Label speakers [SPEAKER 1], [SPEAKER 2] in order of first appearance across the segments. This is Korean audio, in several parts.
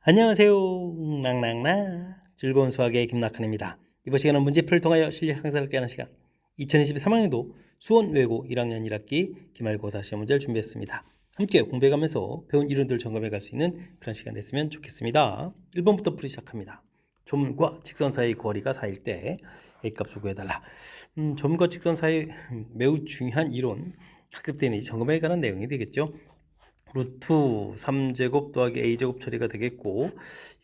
[SPEAKER 1] 안녕하세요. 낭낭낭 즐거운 수학의 김낙한입니다. 이번 시간은 문제풀이를 통하여 실력 향상을 깨하는 시간 2023학년도 수원 외고 1학년 1학기 기말고사 시험 문제를 준비했습니다. 함께 공부해가면서 배운 이론들 점검해 갈 수 있는 그런 시간 됐으면 좋겠습니다. 1번부터 풀이 시작합니다. 점과 직선 사이의 거리가 4일 때 A값을 구해달라. 점과 직선 사이 매우 중요한 이론 학습되는 점검에 관한 내용이 되겠죠. 루트 3제곱 더하기 a제곱 처리가 되겠고,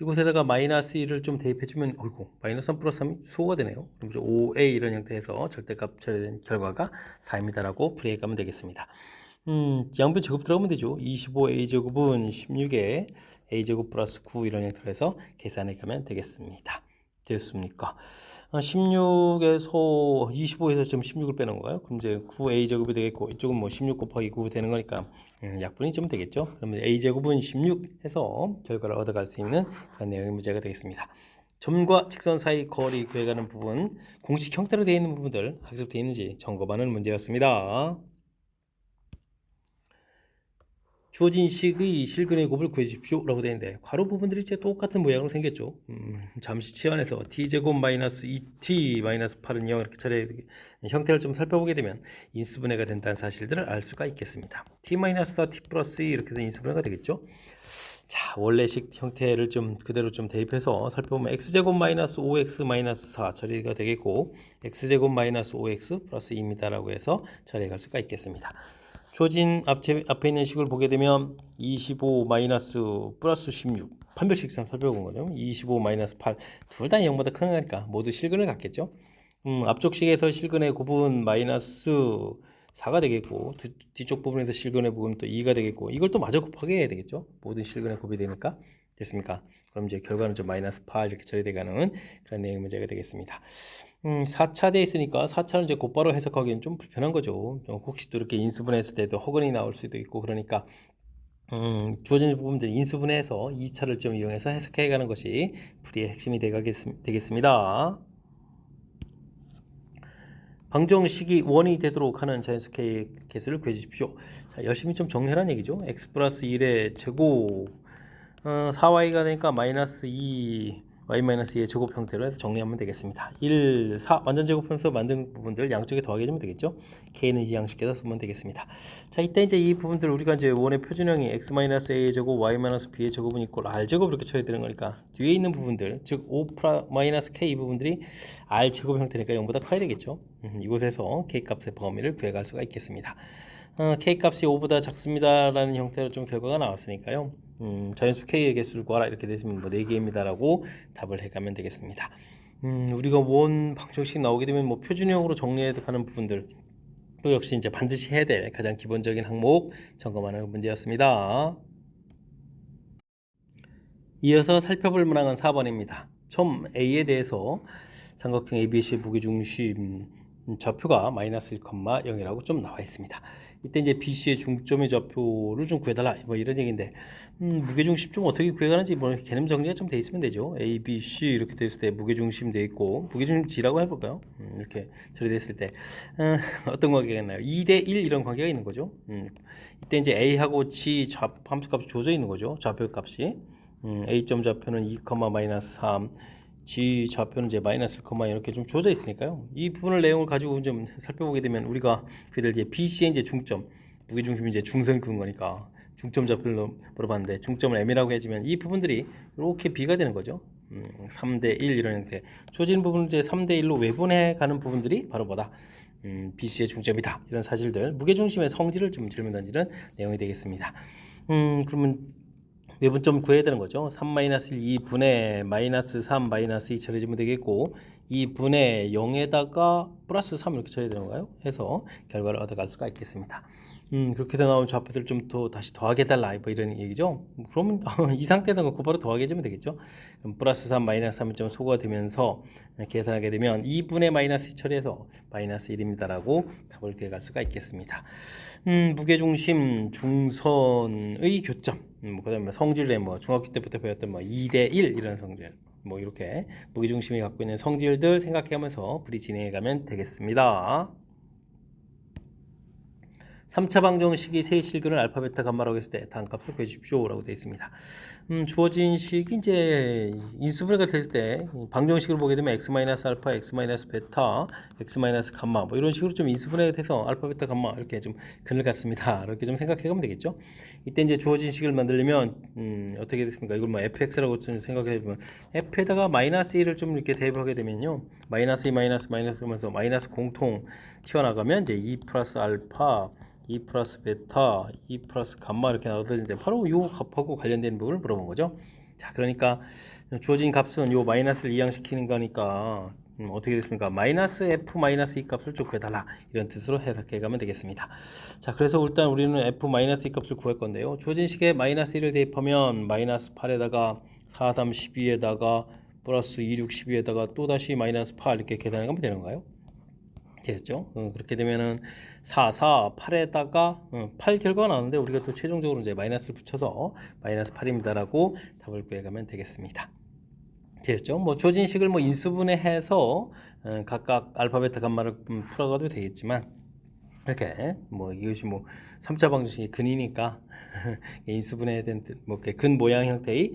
[SPEAKER 1] 이곳에다가 마이너스 1을 좀 대입해주면 어이구 마이너스 3 플러스 3이 수호가 되네요. 그럼 5a 이런 형태에서 절대값 처리된 결과가 4입니다라고 풀이해가면 되겠습니다. 양변 제곱 들어가면 되죠. 25a제곱은 16에 a제곱 플러스 9 이런 형태로 해서 계산해 가면 되겠습니다. 됐습니까? 16에서 25에서 지금 16을 빼는 건가요? 그럼 이제 9a제곱이 되겠고, 이쪽은 뭐 16 곱하기 9 되는 거니까 약분이 좀 되겠죠. 그러면 a제곱은 16 해서 결과를 얻어갈 수 있는 그런 내용의 문제가 되겠습니다. 점과 직선 사이 거리 구해가는 부분, 공식 형태로 되어 있는 부분들 학습되어 있는지 점검하는 문제였습니다. 주어진 식의 실근의 곱을 구해주십시오 라고 되어 있는데, 괄호 부분들이 이제 똑같은 모양으로 생겼죠. 잠시 치환해서 t제곱 마이너스 2t 마이너스 8은 0 이렇게 차례 형태를 좀 살펴보게 되면 인수분해가 된다는 사실들을 알 수가 있겠습니다. t 마이너스 4 t 플러스 2 이렇게 해서 인수분해가 되겠죠. 자, 원래식 형태를 좀 그대로 좀 대입해서 살펴보면 x제곱 마이너스 5x 마이너스 4 처리가 되겠고, x제곱 마이너스 5x 플러스 2입니다 라고 해서 처리해 갈 수가 있겠습니다. 주어진 앞에 있는 식을 보게 되면 25 마이너스 플러스 16 판별식 살펴본 거죠. 25 마이너스 8 둘 다 0보다 큰 거니까 모두 실근을 갖겠죠. 앞쪽 식에서 실근의 곱은 마이너스 4가 되겠고, 뒤쪽 부분에서 실근의 곱은 또 2가 되겠고, 이걸 또 마저 곱하게 해야 되겠죠. 모든 실근의 곱이 되니까. 됐습니까? 그럼 이제 결과는 좀 마이너스 8 이렇게 처리돼가는 그런 내용 문제가 되겠습니다. 4차 돼 있으니까 4차를 이제 곧바로 해석하기는 좀 불편한 거죠. 혹시 또 이렇게 인수분해했을 때도 허근이 나올 수도 있고, 그러니까 주어진 부분들 인수분해해서 2차를 좀 이용해서 해석해 가는 것이 풀이의 핵심이 되겠습니다. 방정식이 원이 되도록 하는 자연수 개수를 구해주십시오. 자, 열심히 좀 정리하라는 얘기죠. x 플러스 1의 제곱 4y가 되니까 마이너스 2 y 마이너스 2의 제곱 형태로 해서 정리하면 되겠습니다. 1, 4 완전 제곱하면서 만든 부분들 양쪽에 더하게 해주면 되겠죠. k는 이 양식에다 쓰면 되겠습니다. 자, 이때 이제 이 부분들 우리가 이제 원의 표준형이 x 마이너스 a의 제곱 y 마이너스 b의 제곱은 이꼴 r 제곱 이렇게 쳐야 되는 거니까 뒤에 있는 부분들 즉 5 마이너스 k 이 부분들이 r 제곱 형태니까 0보다 커야 되겠죠. 이곳에서 k 값의 범위를 구해갈 수가 있겠습니다. k 값이 5보다 작습니다 라는 형태로 좀 결과가 나왔으니까요. 자연수 k의 개수를 구하라 이렇게 되시면 뭐 4개입니다 라고 답을 해가면 되겠습니다. 우리가 원 방정식 나오게 되면 뭐 표준형으로 정리해야 하는 부분들 또 역시 이제 반드시 해야 될 가장 기본적인 항목 점검하는 문제였습니다. 이어서 살펴볼 문항은 4번입니다. 점 A에 대해서 삼각형 ABC의 무게중심 좌표가 마이너스 1,0이라고 좀 나와 있습니다. 이때 이제 BC의 중점의 좌표를 좀 구해달라 뭐 이런 얘기인데, 무게중심 좀 어떻게 구해가는지 뭐 개념 정리가 좀 돼 있으면 되죠. A, B, C 이렇게 됐을 때 무게중심 돼 있고, 무게중심 G라고 해볼까요? 이렇게 처리됐을 때 어떤 관계가 있나요? 2대 1 이런 관계가 있는 거죠. 이때 이제 A하고 G 함수값이 주어져 있는 거죠. 좌표 값이. A점 좌표는 2, 마이너스 3, G 좌표는 이제 마이너스 1, 이렇게 좀 주어져 있으니까요. 이 부분을 내용을 가지고 좀 살펴보게 되면 우리가 그들 이제 BC의 이제 중점, 무게 중심이 이제 중선 그은 거니까 중점 좌표를 물어봤는데 중점을 M이라고 해주면 이 부분들이 이렇게 B가 되는 거죠. 3대 1 이런 형태. 주어진 부분을 이제 3대 1로 외분해 가는 부분들이 바로 뭐다? BC의 중점이다. 이런 사실들, 무게 중심의 성질을 좀 질문 던지는 내용이 되겠습니다. 그러면 외분점 구해야 되는 거죠. 3-1 2분의 마이너스 3 마이너스 2 처리해주면 되겠고, 2분의 0에다가 플러스 3 이렇게 처리되는 건가요? 해서 결과를 얻어갈 수가 있겠습니다. 그렇게 해서 나온 좌표들 좀 더 다시 더하게 해달라 뭐 이런 얘기죠. 그러면 이 상태에서 곧바로 더하게 해주면 되겠죠. 그럼 플러스 3 마이너스 3이 좀 소거가 되면서 계산하게 되면 2분의 마이너스 2 처리해서 마이너스 1입니다 라고 답을 구해갈 수가 있겠습니다. 무게중심 중선의 교점, 그다음에 성질의 뭐 중학교 때부터 배웠던 뭐 2대 1 이런 성질, 뭐 이렇게 무게중심이 갖고 있는 성질들 생각해가면서 풀이 진행해가면 되겠습니다. 3차 방정식이 세 실근을 알파, 베타, 감마라고 했을 때 다음 값을 구해주십시오라고 되어 있습니다. 주어진 식이 이제 인수분해가 됐을 때 방정식을 보게 되면 x 마이너스 알파, x 마이너스 베타, x 마이너스 감마 뭐 이런 식으로 좀 인수분해가 돼서 알파, 베타, 감마 이렇게 좀 근을 갖습니다. 이렇게 좀 생각해 가면 되겠죠. 이때 이제 주어진 식을 만들려면 어떻게 됐습니까? 이걸 뭐 fx라고 좀 생각해 보면 f에다가 마이너스 1을 좀 이렇게 대입하게 되면요. 마이너스 2 마이너스 마이너스 하면서 마이너스 공통 튀어나가면 이제 2 플러스 알파 2 플러스 베타, 2 플러스 감마 이렇게 나오는데 바로 요 값하고 관련된 부분을 물어본 거죠. 자, 그러니까 주어진 값은 요 마이너스를 이항시키는 거니까 어떻게 됐습니까? 마이너스 f 마이너스 이 값을 좀 구해달라 이런 뜻으로 해석해 가면 되겠습니다. 자, 그래서 일단 우리는 f 마이너스 이 값을 구할 건데요. 주어진 식에 마이너스 1을 대입하면 마이너스 8에다가 4, 3, 12에다가 플러스 2, 6, 12에다가 또다시 마이너스 8 이렇게 계산해 가면 되는 거예요. 되겠죠? 그렇게 되면은 4, 4, 8에다가 8 결과가 나오는데 우리가 또 최종적으로 이제 마이너스를 붙여서 마이너스 8입니다라고 답을 구해가면 되겠습니다. 되겠죠? 뭐 주어진 식을 뭐 인수분해해서 각각 알파, 베타, 감마를 풀어가도 되겠지만 이렇게 뭐 이것이 뭐 3차 방정식이 근이니까 인수분해된 뭐 근 모양 형태의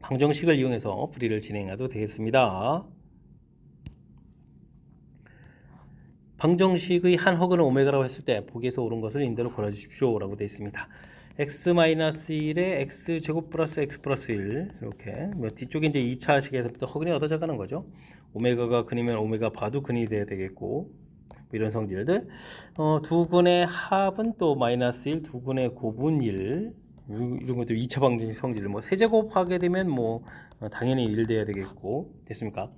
[SPEAKER 1] 방정식을 이용해서 풀이를 진행해도 되겠습니다. 방정식의 한 허근을 오메가라고 했을 때 보기에서 옳은 것을 인대로 걸어주십시오 라고 되어 있습니다. x-1에 x제곱 플러스 x 플러스 1 이렇게 뭐 뒤쪽에 이제 2차 식에서부터 허근이 얻어져가는 거죠. 오메가가 근이면 오메가 바도 근이 돼야 되겠고 뭐 이런 성질들 두 근의 합은 또 마이너스 1, 두 근의 곱은 1 이런 것도 2차 방정식 성질 뭐 세제곱하게 되면 뭐 당연히 1 돼야 되겠고 됐습니까?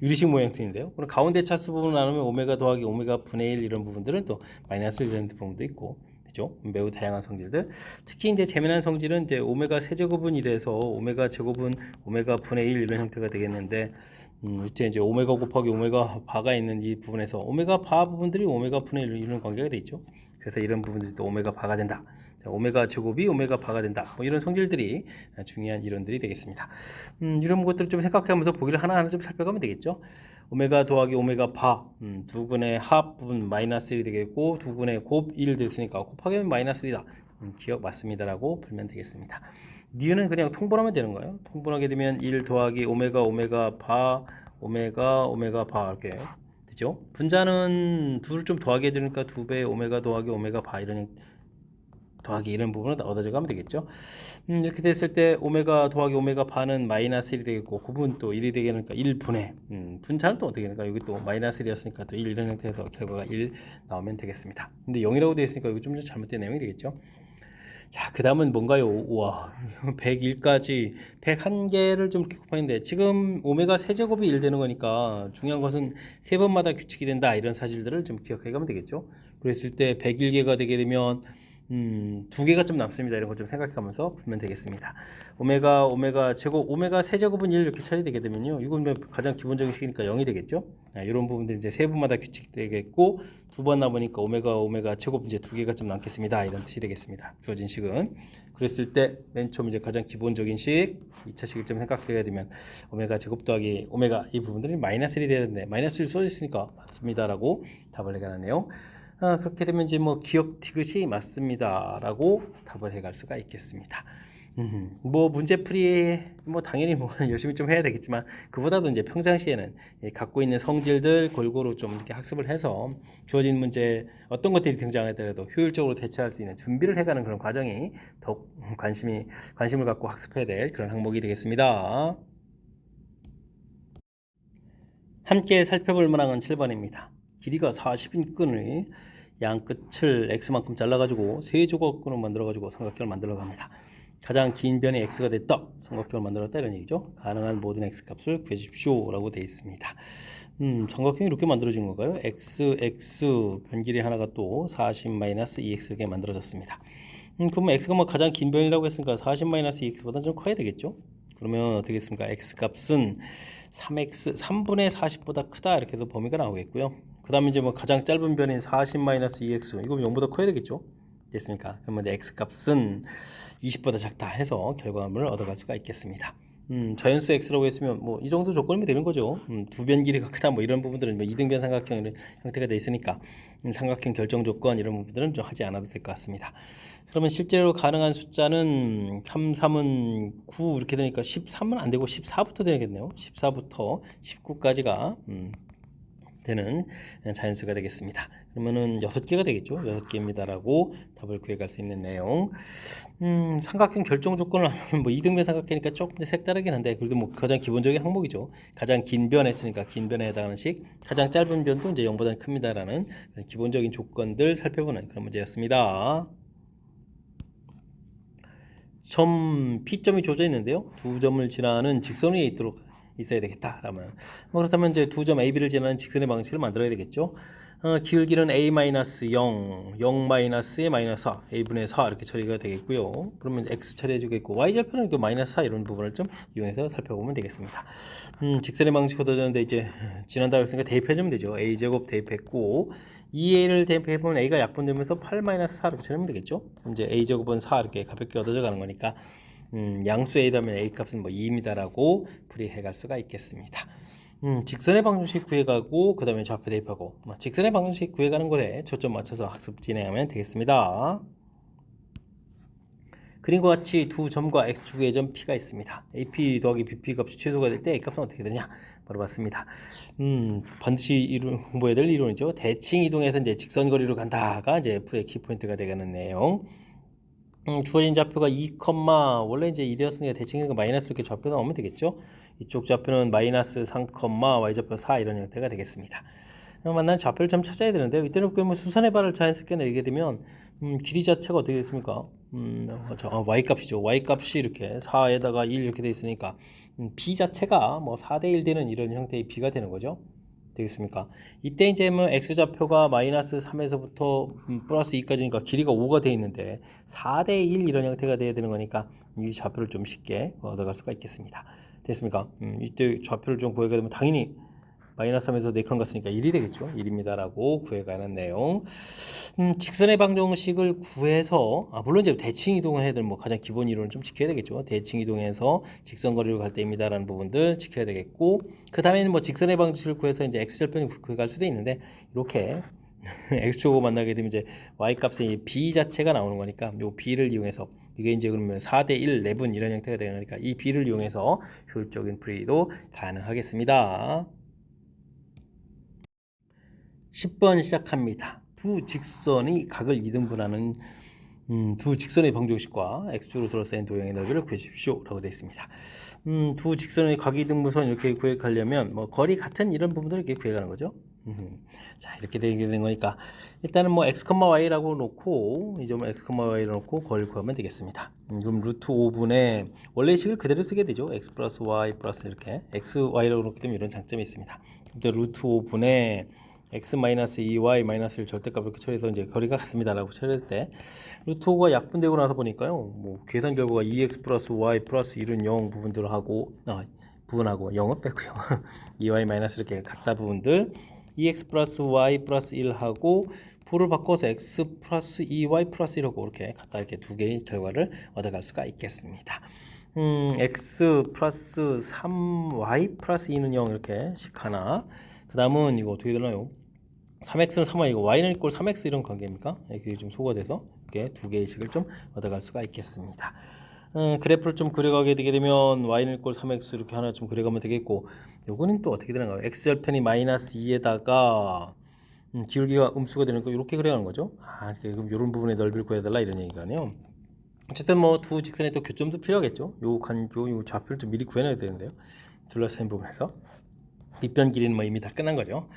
[SPEAKER 1] 유리식 모양새인데요. 그럼 가운데 차수 부분 나누면 오메가 더하기 오메가 분의 1 이런 부분들은 또 마이너스 1이라는 부분도 있고 그죠? 매우 다양한 성질들. 특히 이제 재미난 성질은 이제 오메가 세제곱은 1에서 오메가 제곱은 오메가 분의 1 이런 형태가 되겠는데 이때 이제 오메가 곱하기 오메가 바가 있는 이 부분에서 오메가 바 부분들이 오메가 분의 1 이런 관계가 돼 있죠. 그래서 이런 부분들이 또 오메가 바가 된다. 자, 오메가 제곱이 오메가 바가 된다. 뭐 이런 성질들이 중요한 이론들이 되겠습니다. 이런 것들을 좀 생각하면서 보기를 하나하나 좀 살펴가면 되겠죠. 오메가 더하기 오메가 바, 두 근의 합 부분 마이너스 1이 되겠고 두 근의 곱 1 됐으니까 곱하기 하면 마이너스 1이다. 기억 맞습니다라고 풀면 되겠습니다. 니은은 그냥 통분하면 되는 거예요. 통분하게 되면 1 더하기 오메가 오메가 바 오메가 오메가 바 이렇게 되죠. 분자는 둘을 좀 더하게 해주니까 2배 오메가 더하기 오메가 바 이런 더하기 이런 부분을 얻어져 가면 되겠죠. 이렇게 됐을 때 오메가 더하기 오메가 바는 마이너스 1이 되겠고 곱은 또 1이 되게 되니까 1분의 분자는 또 어떻게 되니까 여기 또 마이너스 1이었으니까 또 1 이런 형태에서 결과가 1 나오면 되겠습니다. 근데 0이라고 되어 있으니까 이거 좀 잘못된 내용이 되겠죠. 자, 그 다음은 뭔가요? 우와, 101까지 101개를 좀 이렇게 곱하는데 지금 오메가 세제곱이 1 되는 거니까 중요한 것은 세 번마다 규칙이 된다 이런 사실들을 좀 기억해 가면 되겠죠. 그랬을 때 101개가 되게 되면 두 개가 좀 남습니다. 이런 거 좀 생각하면서 풀면 되겠습니다. 오메가 제곱, 오메가 세제곱은 1 이렇게 처리되게 되면요. 이건 가장 기본적인 식이니까 0이 되겠죠. 이런 부분들 이제 세 번마다 규칙되겠고 두 번 남으니까 오메가 제곱 이제 두 개가 좀 남겠습니다. 이런 뜻이 되겠습니다. 주어진 식은. 그랬을 때 맨 처음 이제 가장 기본적인 식 2차 식을 좀 생각해야 되면 오메가 제곱 더하기 오메가 이 부분들이 마이너스 1이 되는데 마이너스 1 써졌으니까 맞습니다라고 답을 해가네요. 그렇게 되면 이제 뭐 기억 티귿이 맞습니다라고 답을 해갈 수가 있겠습니다. 뭐 문제풀이 뭐 당연히 뭐 열심히 좀 해야 되겠지만 그보다도 이제 평상시에는 갖고 있는 성질들 골고루 좀 이렇게 학습을 해서 주어진 문제 어떤 것들이 등장하더라도 효율적으로 대처할 수 있는 준비를 해가는 그런 과정이 더욱 관심을 갖고 학습해야 될 그런 항목이 되겠습니다. 함께 살펴볼 문항은 7번입니다. 길이가 40인 끈을 양 끝을 x만큼 잘라가지고 세 조각으로 만들어가지고 삼각형을 만들어갑니다. 가장 긴 변이 x가 됐다. 삼각형을 만들었다 이런 얘기죠. 가능한 모든 x 값을 구해주십시오 라고 되어 있습니다. 삼각형이 이렇게 만들어진 건가요? x 변길이 하나가 또 40-2x 이렇게 만들어졌습니다. 그러면 x가 뭐 가장 긴 변이라고 했으니까 40-2x보다 좀 커야 되겠죠. 그러면 어떻게 됐습니까? x 값은 3분의 40보다 크다 이렇게 해서 범위가 나오겠고요. 그 다음에 이제 뭐 가장 짧은 변인 40-2x 이거 0보다 커야 되겠죠. 됐습니까? 그러면 이제 x 값은 20보다 작다 해서 결과물을 얻어갈 수가 있겠습니다. 자연수 x라고 했으면 뭐 이 정도 조건이면 되는 거죠. 두 변 길이가 크다 뭐 이런 부분들은 뭐 이등변 삼각형 이런 형태가 돼 있으니까 삼각형 결정 조건 이런 부분들은 좀 하지 않아도 될 것 같습니다. 그러면 실제로 가능한 숫자는 3, 3은 9 이렇게 되니까 13은 안 되고 14부터 되겠네요. 14부터 19까지가 되는 자연수가 되겠습니다. 그러면은 6개가 되겠죠. 6개입니다라고 답을 구해갈 수 있는 내용. 삼각형 결정 조건을 하면 뭐 이등변 삼각형이니까 조금 색다르긴 한데 그래도 뭐 가장 기본적인 항목이죠. 가장 긴 변 했으니까 긴 변에 해당하는 식, 가장 짧은 변도 이제 0보다 큽니다라는 기본적인 조건들 살펴보는 그런 문제였습니다. 점 P점이 조져 있는데요. 두 점을 지나는 직선 위에 있도록 있어야 되겠다. 그러면 뭐 그렇다면 이제 두 점 A, B를 지나는 직선의 방식을 만들어야 되겠죠. 기울기는 A-0, 0-의 마이너스 4, A분의 4 이렇게 처리가 되겠고요. 그러면 X 처리해 주겠고 Y절편은 그 마이너스 4 이런 부분을 좀 이용해서 살펴보면 되겠습니다. 직선의 방식 얻어졌는데 이제 지난다고 했으니까 대입해주면 되죠. A제곱 대입했고 2A를 대입해보면 A가 약분되면서 8-4 이렇게 처리하면 되겠죠. 그럼 이제 A제곱은 4 이렇게 가볍게 얻어져 가는 거니까 양수 A라면 A 값은 뭐 2입니다라고 풀이해 갈 수가 있겠습니다. 직선의 방정식 구해가고 그 다음에 좌표 대입하고 직선의 방정식 구해가는 것에 초점 맞춰서 학습 진행하면 되겠습니다. 그림과 같이 두 점과 x축의 점 P가 있습니다. AP 더하기 BP 값이 최소가 될 때 A 값은 어떻게 되냐 물어봤습니다. 반드시 공부해야 될 이론이죠. 대칭 이동해서 이제 직선 거리로 간다가 이제 풀의 키포인트가 되는 내용. 주어진 좌표가 2, 원래 이제 1이었으니까 대칭이니까 마이너스 이렇게 좌표 나오면 되겠죠. 이쪽 좌표는 마이너스 3, y좌표 4 이런 형태가 되겠습니다. 만난 좌표를 좀 찾아야 되는데요. 이때는 뭐 수선의 발을 자연스럽게 내게 되면 길이 자체가 어떻게 됐습니까? y값이죠. y값이 이렇게 4에다가 1 이렇게 돼 있으니까 b 자체가 뭐 4대 1 되는 이런 형태의 b가 되는 거죠. 되겠습니까? 이때 이제 뭐 x좌표가 마이너스 3에서부터 플러스 2까지니까 길이가 5가 되어 있는데 4대 1 이런 형태가 돼야 되는 거니까 이 좌표를 좀 쉽게 얻어갈 수가 있겠습니다. 됐습니까? 이때 좌표를 좀 구해가 되면 당연히 마이너스 3에서 4칸 갔으니까 1이 되겠죠. 1입니다라고 구해가는 내용. 직선의 방정식을 구해서 물론 이제 대칭 이동을 해야 될 뭐 가장 기본 이론을 좀 지켜야 되겠죠. 대칭 이동해서 직선 거리로 갈 때입니다라는 부분들 지켜야 되겠고 그 다음에는 뭐 직선의 방정식을 구해서 이제 x절편을 구해갈 수도 있는데 이렇게 x축을 만나게 되면 이제 y 값의 b 자체가 나오는 거니까 요 b를 이용해서 이게 이제 그러면 4대 1 내분 이런 형태가 되는 거니까 이 b를 이용해서 효율적인 풀이도 가능하겠습니다. 10번 시작합니다. 두 직선이 각을 2등분하는 두 직선의 방정식과 x축으로 둘러싸인 도형의 넓이를 구해주십시오 라고 되어 있습니다. 두 직선의 각 2등분선 이렇게 구해가려면 뭐 거리 같은 이런 부분들을 이렇게 구해가는 거죠. 자 이렇게 되게 되는 거니까 일단은 뭐 x, y라고 놓고 이 점을 x, y로 놓고 거리를 구하면 되겠습니다. 그럼 루트 5분의 원래 식을 그대로 쓰게 되죠. x 플러스 y 플러스 이렇게 x, y라고 놓기 때문에 이런 장점이 있습니다. 그럼 루트 5분의 x 마이너스 2y 마이너스 1 절대값을 이렇게 처리해서 이제 거리가 같습니다라고 처리할 때 루트 5가 약분되고 나서 보니까요 뭐 계산 결과가 2x 플러스 y 플러스 1은 0 부분들을 하고 부분하고 0은 빼고요 2y 마이너스 이렇게 같다 부분들 2x 플러스 y 플러스 1하고 부를 바꿔서 x 플러스 2y 플러스 1하고 이렇게 갖다 이렇게 두 개의 결과를 얻어갈 수가 있겠습니다. x 플러스 3y 플러스 2는 0 이렇게 식 하나. 그 다음은 이거 어떻게 되나요? 3x는 3y 이고 y는 이꼴 3x 이런 관계입니까? 이게 좀 소거돼서 이렇게 두 개의 식을 좀 얻어갈 수가 있겠습니다. 그래프를 좀 그려가게 되게 되면 y는 이꼴 3x 이렇게 하나 좀 그려가면 되겠고 요거는 또 어떻게 되는가요? x절편이 마이너스 2에다가 기울기가 음수가 되는 거 이렇게 그려가는 거죠. 그럼 이런 부분의 넓이를 구해달라 이런 얘기가네요. 어쨌든 뭐 두 직선의 또 교점도 필요하겠죠. 요 좌표를 좀 미리 구해놔야 되는데요. 둘러싸인 부분에서 밑변 길이는 뭐 이미 다 끝난 거죠.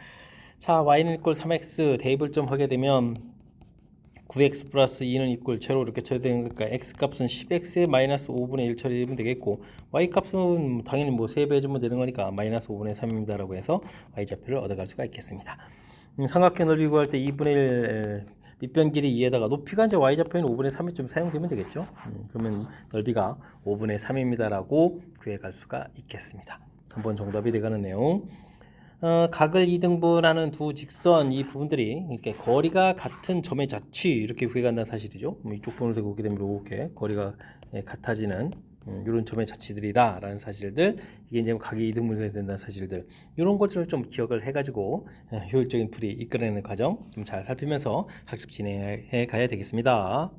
[SPEAKER 1] 자, y는 이꼴 3x 대입을 좀 하게 되면 9x 플러스 2는 이꼴 제로 이렇게 처리되는 거니까 x 값은 10x에 마이너스 5분의 1 처리되면 되겠고 y 값은 당연히 뭐 3배 해주면 되는 거니까 마이너스 5분의 3입니다 라고 해서 y 좌표를 얻어갈 수가 있겠습니다. 삼각형 넓이 구할 때 2분의 1 밑변 길이 2에다가 높이가 이제 y 좌표인 5분의 3이 좀 사용되면 되겠죠. 그러면 넓이가 5분의 3입니다 라고 구해갈 수가 있겠습니다. 한번 정답이 되가는 내용. 각을 2등분하는 두 직선 이 부분들이 이렇게 거리가 같은 점의 자취 이렇게 구해간다는 사실이죠. 이쪽 부분에서 보게 되면 이렇게 거리가 같아지는 이런 점의 자치들이다라는 사실들, 이게 이제 각이 이등분해야 된다는 사실들, 이런 것들을 좀 기억을 해가지고 효율적인 풀이 이끌어내는 과정 좀 잘 살피면서 학습 진행해 가야 되겠습니다.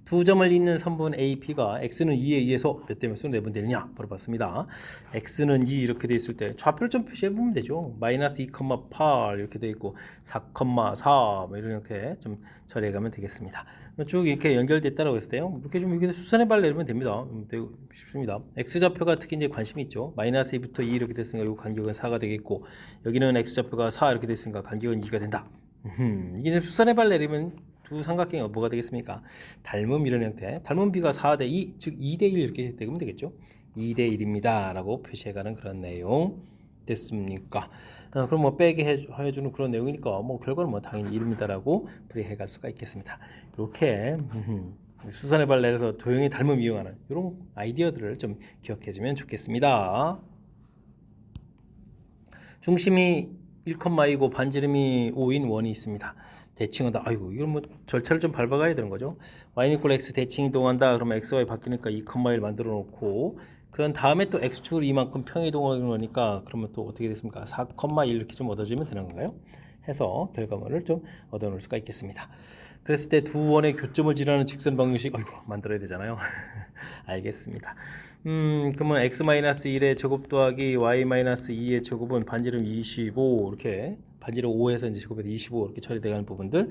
[SPEAKER 1] 두 점을 잇는 선분 A, B가 x는 2에 의해서 몇 대 몇으로 내분되느냐 물어봤습니다. x는 2 이렇게 돼 있을 때 좌표를 좀 표시해 보면 되죠. 마이너스 2,8 이렇게 돼 있고 4,4 뭐 이런 형태 좀 처리해 가면 되겠습니다. 쭉 이렇게 연결됐다라고 했을 때요. 이렇게 좀 이렇게 수선의 발 내리면 됩니다. 되게 쉽습니다. x 좌표가 특히 이제 관심이 있죠. 마이너스 2부터 2 이렇게 됐으니까 이 간격은 4가 되겠고, 여기는 x 좌표가 4 이렇게 됐으니까 간격은 2가 된다. 이게 수선의 발 내리면 두 삼각형이 뭐가 되겠습니까? 닮음 이런 형태. 닮음 B가 4대 2, 즉 2대 1 이렇게 되면 되겠죠. 2대 1입니다. 라고 표시해가는 그런 내용 됐습니까? 그럼 뭐 빼게 해주는 그런 내용이니까 뭐 결과는 뭐 당연히 1입니다라고 풀이해갈 수가 있겠습니다. 이렇게 수선의 발 내려서 도형의 닮음 이용하는 이런 아이디어들을 좀 기억해주면 좋겠습니다. 중심이 1,2고 반지름이 5인 원이 있습니다. 대칭하다. 아이고, 이건 뭐 절차를 좀 밟아가야 되는 거죠. y는 이꼴 x 대칭 이동한다. 그러면 xy 바뀌니까 2,1 만들어 놓고, 그런 다음에 또 x축을 이만큼 평 이동하는 거니까 그러면 또 어떻게 됐습니까? 4,1 이렇게 좀 얻어지면 되는 건가요? 해서 결과물을 좀 얻어 놓을 수가 있겠습니다. 그랬을 때 두 원의 교점을 지나는 직선 방정식 만들어야 되잖아요. 알겠습니다. 그러면 x-1의 제곱 더하기 y-2의 제곱은 반지름 25 이렇게 반지름 5에서 이제 제곱해서 25 이렇게 처리되는 부분들,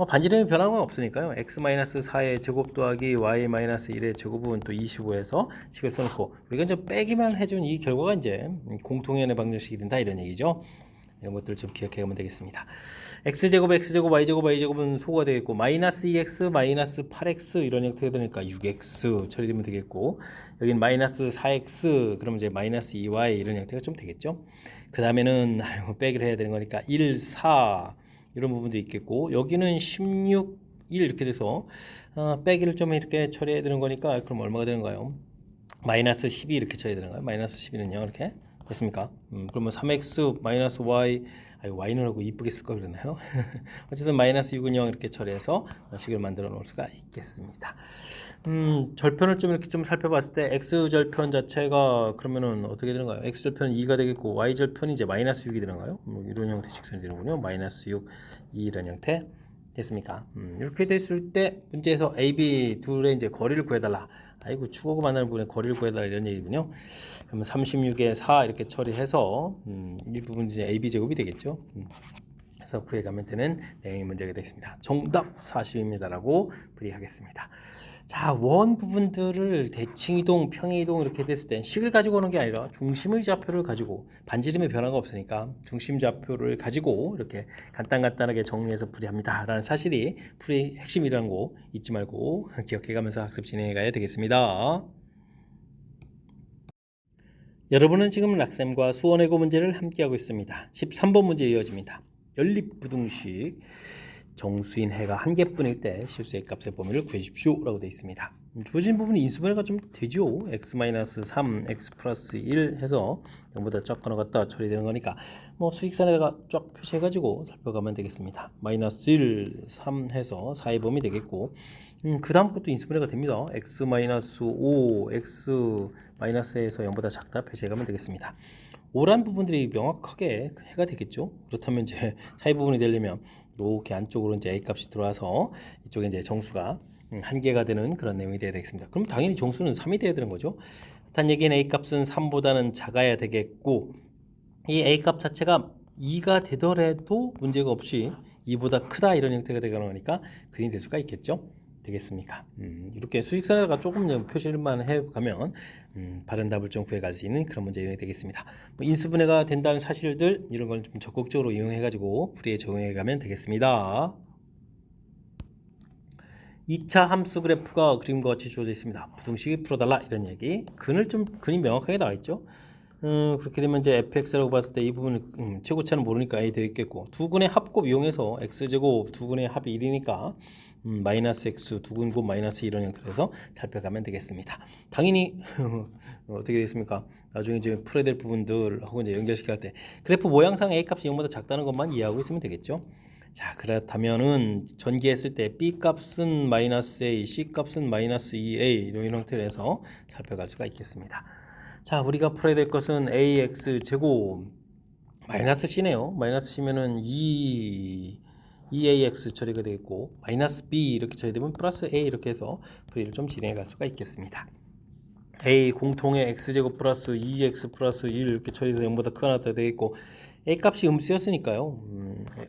[SPEAKER 1] 반지름이 변한 건 없으니까요. x-4의 제곱 더하기 y-1의 제곱은 또 25에서 식을 써놓고 우리가 이제 빼기만 해준 이 결과가 이제 공통연의 방정식이 된다 이런 얘기죠. 이런 것들을 좀 기억해 가면 되겠습니다. x제곱, y제곱, y제곱은 소가 되겠고, 마이너스 2x, 마이너스 8x 이런 형태가 되니까 6x 처리되면 되겠고, 여긴 마이너스 4x, 그러면 이제 마이너스 2y 이런 형태가 좀 되겠죠. 그 다음에는 빼기를 해야 되는 거니까 1, 4 이런 부분도 있겠고, 여기는 16, 1 이렇게 돼서 빼기를 좀 이렇게 처리해야 되는 거니까 그럼 얼마가 되는가요? 마이너스 12 이렇게 처리해야 되는 거예요. 마이너스 12는요 이렇게 됐습니까? 그러면 3x 마이너스 y, y는 하고 이쁘게 쓸 걸 그러나요? 어쨌든 마이너스 6은 0 이렇게 처리해서 식을 만들어 놓을 수가 있겠습니다. 절편을 좀 이렇게 좀 살펴봤을 때 x 절편 자체가 그러면은 어떻게 되는가요? x 절편은 2가 되겠고 y 절편이 이제 마이너스 6이 되는가요? 이런 형태 직선이 되는군요. 마이너스 6, 2 이런 형태 됐습니까? 이렇게 됐을 때 문제에서 a, b 둘의 이제 거리를 구해달라. 아이고, 축하고 만나는 부분의 거리를 구해달라 이런 얘기군요. 그러면 36에 4 이렇게 처리해서 이 부분이 이제 AB 제곱이 되겠죠. 그래서 구해가면 되는 내용의 문제가 되겠습니다. 정답 40입니다라고 풀이하겠습니다. 자, 원 부분들을 대칭이동, 평행이동 이렇게 됐을 때 식을 가지고 오는 게 아니라 중심의 좌표를 가지고, 반지름의 변화가 없으니까 중심 좌표를 가지고 이렇게 간단하게 정리해서 풀이합니다 라는 사실이 풀이 핵심이라는 거 잊지 말고 기억해가면서 학습 진행해 가야 되겠습니다. 여러분은 지금 락쌤과 수원외고 문제를 함께하고 있습니다. 13번 문제 이어집니다. 연립부등식 정수인 해가 한 개뿐일 때 실수의 값의 범위를 구해주십시오 라고 되어 있습니다. 주어진 부분이 인수분해가 좀 되죠. x-3, x 플러스 1 해서 0보다 작거나 같다 처리되는 거니까 뭐 수직선에다가 쫙 표시해가지고 살펴가면 되겠습니다. 마이너스 1, 3 해서 4의 범위 되겠고, 그 다음 것도 인수분해가 됩니다. x-5, x-에서 0보다 작다 표시해가면 되겠습니다. 오란 부분들이 명확하게 해가 되겠죠. 그렇다면 이제 사이 부분이 되려면 이렇게 안쪽으로 이제 a 값이 들어와서 이쪽에 이제 정수가 한 개가 되는 그런 내용이 되어야 되겠습니다. 그럼 당연히 정수는 3이 되어야 되는 거죠. 그렇다는 얘기는 a 값은 3보다는 작아야 되겠고, 이 a 값 자체가 2가 되더라도 문제가 없이 2보다 크다 이런 형태가 되는 거니까 그림이 될 수가 있겠죠. 되겠습니까? 이렇게 수직선에다가 조금 표시만 해가면 바른 답을 좀 구해갈 수 있는 그런 문제 유형이 되겠습니다. 뭐 인수분해가 된다는 사실들 이런 걸 좀 적극적으로 이용해가지고 풀이에 적용해가면 되겠습니다. 2차 함수 그래프가 그림과 같이 주어져 있습니다. 부등식이 풀어달라 이런 얘기. 근이 명확하게 나와 있죠. 그렇게 되면 이제 fx라고 봤을 때 이 부분은 최고차는 모르니까 a 되어 있겠고, 두 근의 합곱 이용해서 x제곱 두 근의 합이 1이니까 마이너스 x 두 근 곱 마이너스 이런 형태로 해서 살펴가면 되겠습니다. 당연히 어떻게 되겠습니까? 나중에 이제 풀어야 될 부분들하고 이제 연결시킬 때 그래프 모양상 a 값이 0보다 작다는 것만 이해하고 있으면 되겠죠. 자, 그렇다면은 전개했을 때 B 값은 마이너스 A, C 값은 마이너스 2A 이런 형태로 해서 살펴갈 수가 있겠습니다. 자, 우리가 풀어야 될 것은 AX 제곱 마이너스 C네요. 마이너스 C면은 2AX 처리가 되겠고 마이너스 B 이렇게 처리되면 플러스 A 이렇게 해서 풀이를 좀 진행해 갈 수가 있겠습니다. A 공통의 x제곱 플러스 2x 플러스 1 이렇게 처리돼서 0보다 크거나 같다 되겠고 A 값이 음수였으니까요.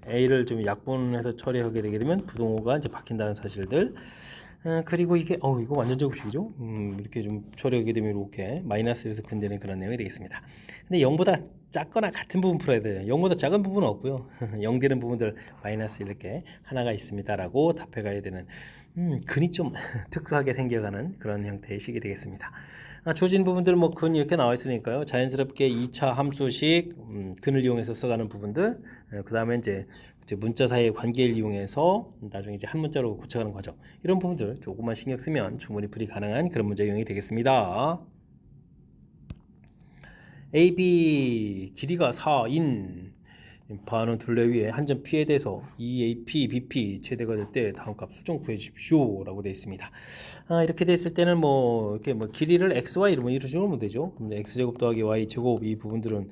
[SPEAKER 1] A를 좀 약분해서 처리하게 되게 되면 부동호가 이제 바뀐다는 사실들. 그리고 이게 이거 완전 제곱식이죠. 이렇게 좀 처리하게 되면 이렇게 마이너스에서 근되는 그런 내용이 되겠습니다. 근데 0보다 작거나 같은 부분 풀어야 돼요. 0보다 작은 부분은 없고요. 0 되는 부분들 마이너스 이렇게 하나가 있습니다라고 답해 가야 되는 근이 좀 특수하게 생겨가는 그런 형태의 식이 되겠습니다. 주어진 부분들 뭐 근 이렇게 나와 있으니까요. 자연스럽게 2차 함수식 근을 이용해서 써가는 부분들, 그 다음에 이제 문자 사이의 관계를 이용해서 나중에 이제 한 문자로 고쳐가는 과정, 이런 부분들 조금만 신경 쓰면 충분히 풀이 가능한 그런 문제 유형이 되겠습니다. AB 길이가 4인 반원 둘레 위에 한 점 P에 대해서 EAP, BP 최대가 될 때 다음 값을 좀 구해 주십시오 라고 되어 있습니다. 이렇게 됐을 때는 뭐 이렇게 뭐 길이를 XY 이러면 이런 식으로 하면 되죠. X제곱 더하기 Y제곱 이 부분들은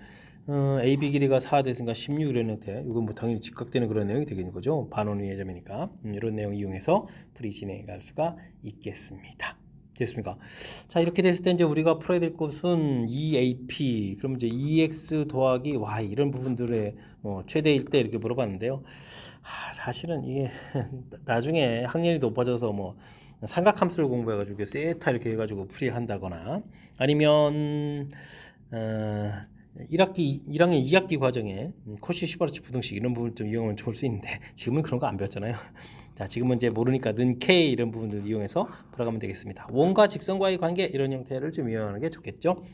[SPEAKER 1] AB 길이가 4 됐으니까 16 이런 형태, 이건 뭐 당연히 직각되는 그런 내용이 되겠는 거죠. 반원 위의 점이니까 이런 내용 이용해서 풀이 진행해 갈 수가 있겠습니다. 됐습니까? 자, 이렇게 됐을 때 이제 우리가 풀어야 될 것은 EAP, 그러면 이제 EX 더하기 Y 이런 부분들의 최대일 때 이렇게 물어봤는데요. 사실은 이게 나중에 학년이 높아져서 뭐 삼각함수를 공부해가지고 세타 이렇게 해가지고 풀이한다거나 아니면 1학년 2학기 과정에 코시 슈바르츠 부등식 이런 부분 좀 이용하면 좋을 수 있는데 지금은 그런 거 안 배웠잖아요. 자, 지금은 이제 모르니까 는 K 이런 부분들 이용해서 풀어가면 되겠습니다. 원과 직선과의 관계 이런 형태를 좀 이용하는 게 좋겠죠.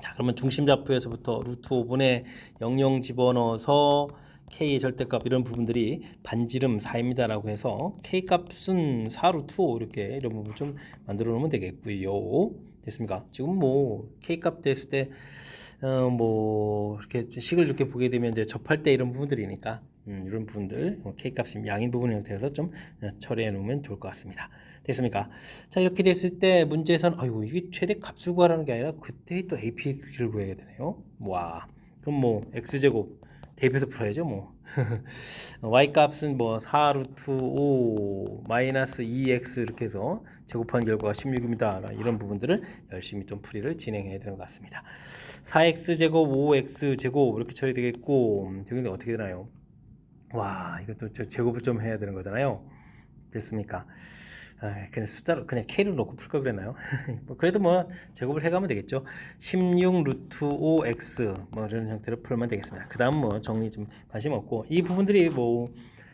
[SPEAKER 1] 자, 그러면 중심좌표에서부터 루트 5분의 00 집어넣어서 K의 절대값 이런 부분들이 반지름 4입니다라고 해서 K 값은 4 루트 5 이렇게 이런 부분 좀 만들어 놓으면 되겠고요. 됐습니까? 지금 뭐 K 값 됐을 때 뭐 이렇게 식을 좋게 보게 되면 이제 접할 때 이런 부분들이니까 이런 부분들 K 값이 양인 부분 형태에서 좀 처리해 놓으면 좋을 것 같습니다. 됐습니까? 자, 이렇게 됐을 때 문제에서는 아이고 이게 최대 값을 구하라는 게 아니라 그때 또 AP의 크기를 구해야 되네요. 와, 그럼 뭐 x제곱 대입해서 풀어야죠 뭐. y 값은 뭐 4 루트 5 마이너스 2x 이렇게 해서 제곱한 결과가 16입니다. 이런 부분들을 열심히 좀 풀이를 진행해야 되는 것 같습니다. 4x 제곱 5x 제곱 이렇게 처리되겠고 여기는 어떻게 되나요? 와, 이것도 제곱을 좀 해야 되는 거잖아요. 됐습니까? 그냥 숫자로 그냥 K를 놓고 풀 걸 그랬나요? 뭐 그래도 뭐 제곱을 해가면 되겠죠. 16 루트 5x 뭐 이런 형태로 풀면 되겠습니다. 그 다음 뭐 정리 좀 관심 없고 이 부분들이 뭐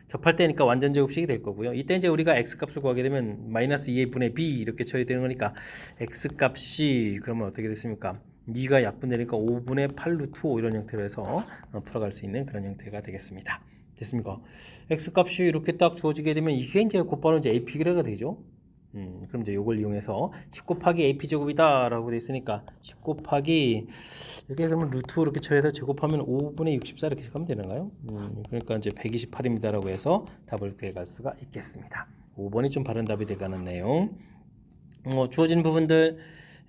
[SPEAKER 1] 접할 때니까 완전 제곱식이 될 거고요. 이때 이제 우리가 x 값을 구하게 되면 마이너스 2a 분의 b 이렇게 처리되는 거니까 x 값이 그러면 어떻게 됐습니까? 2가 약분되니까 5분의 8 루트 5 이런 형태로 해서 풀어갈 수 있는 그런 형태가 되겠습니다. 됐습니까? x 값이 이렇게 딱 주어지게 되면 이게 이제 곧바로 이제 AP 가 되죠. 그럼 이제 이걸 이용해서 10 곱하기 AP 제곱이다 라고 돼 있으니까 10 곱하기 여기 그러면 루트 이렇게 처리해서 제곱하면 5분의 64 이렇게 하면 되는가요? 그러니까 이제 128입니다 라고 해서 답을 구해갈 수가 있겠습니다. 5번이 좀 바른 답이 되가는 내용. 주어진 부분들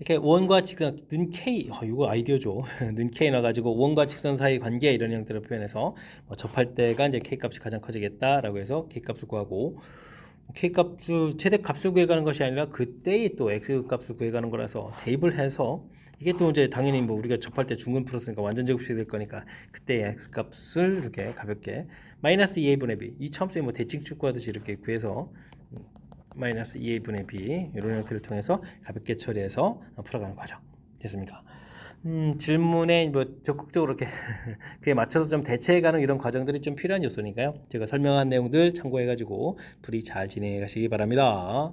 [SPEAKER 1] 이렇게 원과 직선 는 K 이거 아이디어죠. 는 K 넣어가지고 원과 직선 사이 관계 이런 형태로 표현해서 접할 때가 이제 K 값이 가장 커지겠다라고 해서 K 값을 구하고 K 값을 최대 값을 구해가는 것이 아니라 그때의 또 X 값을 구해가는 거라서 대입을 해서 이게 또 이제 당연히 뭐 우리가 접할 때 중근 풀었으니까 완전 제곱식이 될 거니까 그때의 X 값을 이렇게 가볍게 마이너스 2a분의 b 이 참수의 뭐 대칭 축구하듯이 이렇게 구해서 마이너스 2a분의 b 이런 형태를 통해서 가볍게 처리해서 풀어가는 과정 됐습니까? 질문에 뭐 적극적으로 이렇게 그에 맞춰서 좀 대체해가는 이런 과정들이 좀 필요한 요소니까요. 제가 설명한 내용들 참고해가지고 풀이 잘 진행해 가시기 바랍니다.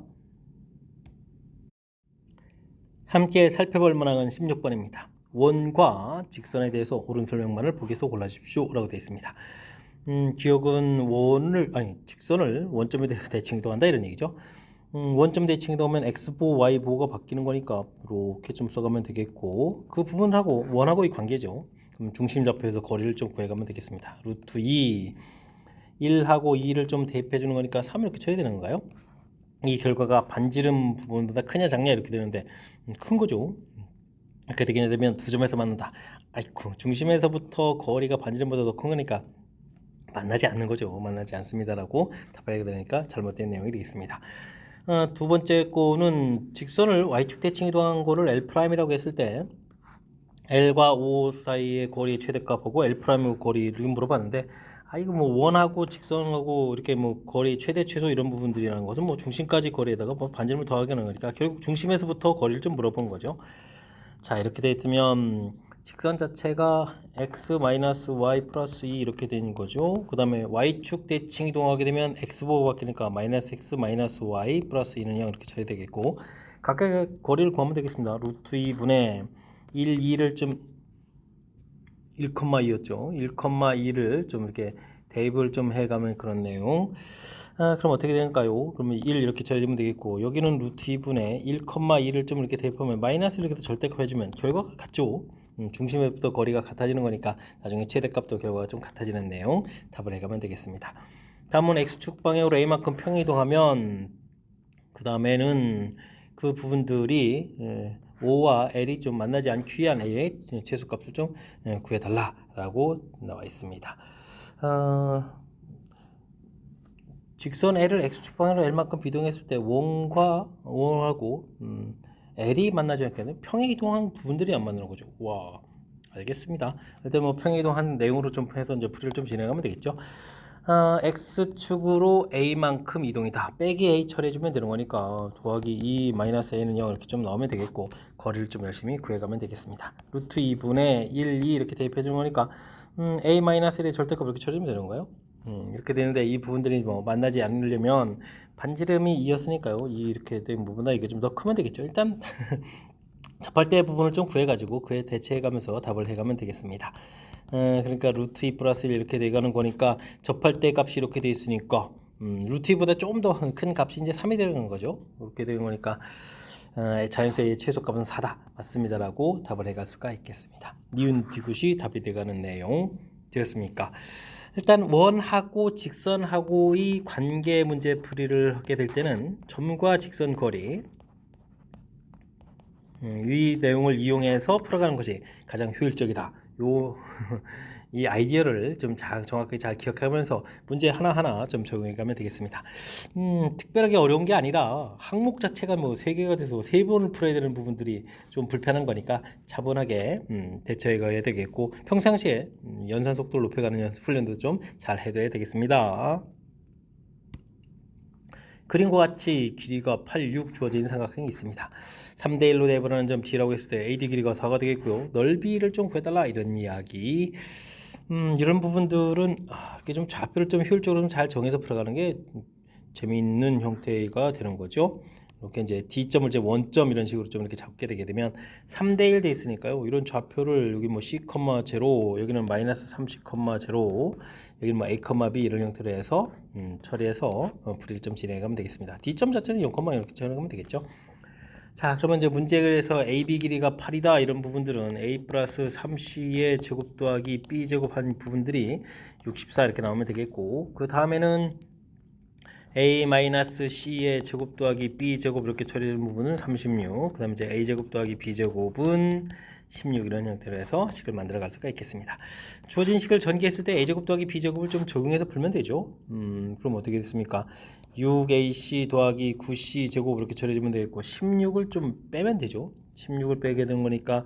[SPEAKER 1] 함께 살펴볼 문항은 16번입니다. 원과 직선에 대해서 옳은 설명만을 보기에서 골라주십시오 라고 되어 있습니다. 기억은 직선을 원점에 대해서 대칭이동한다 이런 얘기죠. 원점 대칭이동하면 x보 y보가 바뀌는 거니까 이렇게 좀 써가면 되겠고 그 부분하고 원하고의 관계죠. 그럼 중심좌표에서 거리를 좀 구해가면 되겠습니다. 루트 2 1하고 2를 좀 대입해 주는 거니까 3 이렇게 쳐야 되는 건가요? 이 결과가 반지름 부분보다 크냐 작냐 이렇게 되는데 큰 거죠. 이렇게 되게 되면 두 점에서 만난다. 아이쿠, 중심에서부터 거리가 반지름보다 더 큰 거니까 만나지 않는 거죠. 만나지 않습니다라고 답하게 되니까 잘못된 내용이 되겠습니다. 두 번째 거는 직선을 y축 대칭 이동한 거를 L'이라고 했을 때 L과 O 사이의 거리의 최대값 보고 L'의 거리를 물어봤는데 이거 뭐 원하고 직선하고 이렇게 뭐 거리 최대 최소 이런 부분들이라는 것은 뭐 중심까지 거리에다가 뭐 반지름을 더하게 하는 거니까 결국 중심에서부터 거리를 좀 물어본 거죠. 자, 이렇게 돼 있으면 직선 자체가 x-y 플러스 2 이렇게 되는 거죠. 그 다음에 y축 대칭 이동하게 되면 x보고 바뀌니까 마이너스 x 마이너스 y 플러스 2는 0 이렇게 처리되겠고 각각의 거리를 구하면 되겠습니다. 루트 2분의 1, 2를 좀 1,2였죠. 1,2를 좀 이렇게 대입을 좀 해가면 그런 내용. 그럼 어떻게 될까요? 그러면 1 이렇게 처리되면 되겠고 여기는 루트 2분의 1,2를 좀 이렇게 대입하면 마이너스 이렇게 절대값 해주면 결과가 같죠. 중심에부터 거리가 같아지는 거니까 나중에 최대값도 결과가 좀 같아지는 내용 답을 해가면 되겠습니다. 다음은 x축 방향으로 a만큼 평이동하면 그 다음에는 그 부분들이 O와 L이 좀 만나지 않기 위한 A의 최소값을 좀 구해달라라고 나와 있습니다. 직선 L을 x축 방향으로 L만큼 비동했을 때 원하고 L이 만나지 않게 되면 평행이동한 부분들이 안 만나는 거죠. 와, 알겠습니다. 일단 뭐 평행이동한 내용으로 좀 해서 이제 풀이를 좀 진행하면 되겠죠. x축으로 a만큼 이동이다. 빼기 a 처리해주면 되는 거니까 더하기 2 마이너스 a는 0 이렇게 좀 나오면 되겠고 거리를 좀 열심히 구해가면 되겠습니다. 루트 2분의 1, 2 이렇게 대입해주는 거니까 a 마이너스 1의 절대값 이렇게 처리하면 되는 거예요. 이렇게 되는데 이 부분들이 뭐 만나지 않으려면 반지름이 2였으니까요. 이렇게 된 부분보다 이게 좀 더 크면 되겠죠. 일단 접할 때 부분을 좀 구해가지고 그에 대체해가면서 답을 해가면 되겠습니다. 그러니까 루트 2 플러스 1 이렇게 돼가는 거니까 접할 때 값이 이렇게 돼 있으니까 루트 2보다 조금 더 큰 값이 이제 3이 되는 거죠. 이렇게 되는 거니까 자연수의 최소값은 4다 맞습니다라고 답을 해갈 수가 있겠습니다. 니은 디귿이 답이 돼가는 내용 되었습니까? 일단 원하고 직선하고의 관계 문제 풀이를 하게 될 때는 점과 직선 거리 이 내용을 이용해서 풀어가는 것이 가장 효율적이다. 이 아이디어를 좀 정확하게 잘 기억하면서 문제 하나하나 좀 적용해 가면 되겠습니다. 특별하게 어려운 게 아니라 항목 자체가 뭐 3개가 돼서 3번을 풀어야 되는 부분들이 좀 불편한 거니까 차분하게 대처해 가야 되겠고 평상시에 연산 속도를 높여가는 훈련도 좀 잘 해둬야 되겠습니다. 그림과 같이 길이가 8, 6 주어진 삼각형이 있습니다. 3대1로 내분하는 점 D라고 했을 때 AD 길이가 4가 되겠고요. 넓이를 좀 구해달라 이런 이야기. 이런 부분들은 이렇게 좀 좌표를 좀 효율적으로 좀 잘 정해서 풀어가는 게 재미있는 형태가 되는 거죠. 이렇게 이제 D점을 이제 원점 이런 식으로 좀 이렇게 잡게 되게 되면 3대1 돼 있으니까요. 이런 좌표를 여기 뭐 C,0 여기는 마이너스 30,0 여기는 뭐 A, B 이런 형태로 해서 처리해서 풀이를 좀 진행하면 되겠습니다. D점 자체는 0, 이렇게 처리하면 되겠죠. 자, 그러면 이제 문제에서 AB 길이가 8이다 이런 부분들은 A 플러스 3C의 제곱 더하기 B 제곱한 부분들이 64 이렇게 나오면 되겠고 그 다음에는 A 마이너스 C의 제곱 더하기 B 제곱 이렇게 처리되는 부분은 36. 그 다음에 이제 A 제곱 더하기 B 제곱은 16 이런 형태로 해서 식을 만들어 갈 수가 있겠습니다. 주어진 식을 전개했을 때 A 제곱 더하기 B 제곱을 좀 적용해서 풀면 되죠. 그럼 어떻게 됐습니까? 6AC 더하기 9C 제곱 이렇게 처리해주면 되겠고 16을 좀 빼면 되죠. 16을 빼게 되는 거니까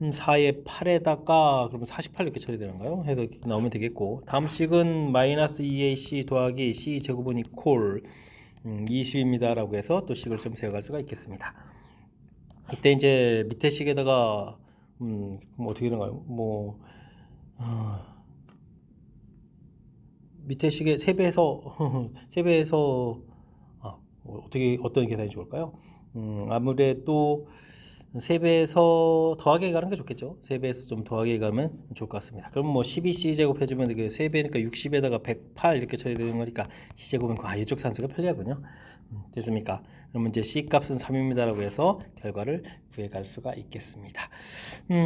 [SPEAKER 1] 4에 8에다가 그러면 48 이렇게 처리되는가요? 해서 나오면 되겠고 다음 식은 마이너스 2ac 더하기 c 제곱은 이퀄 20입니다 라고 해서 또 식을 좀 세워갈 수가 있겠습니다. 이때 이제 밑에 식에다가 그럼 어떻게 되나요? 뭐 밑에 식에 3배에서 3배에서 어떻게 어떤 계산이 좋을까요? 아무래도 3배에서 더하게 가는 게 좋겠죠. 3배에서 좀 더하게 가면 좋을 것 같습니다. 그럼 뭐 12c 제곱 해주면 이게 3배니까 60에다가 108 이렇게 처리되는 거니까 c 제곱은 이쪽 산수가 편리하군요. 됐습니까? 그러면 이제 c 값은 3입니다라고 해서 결과를 구해갈 수가 있겠습니다.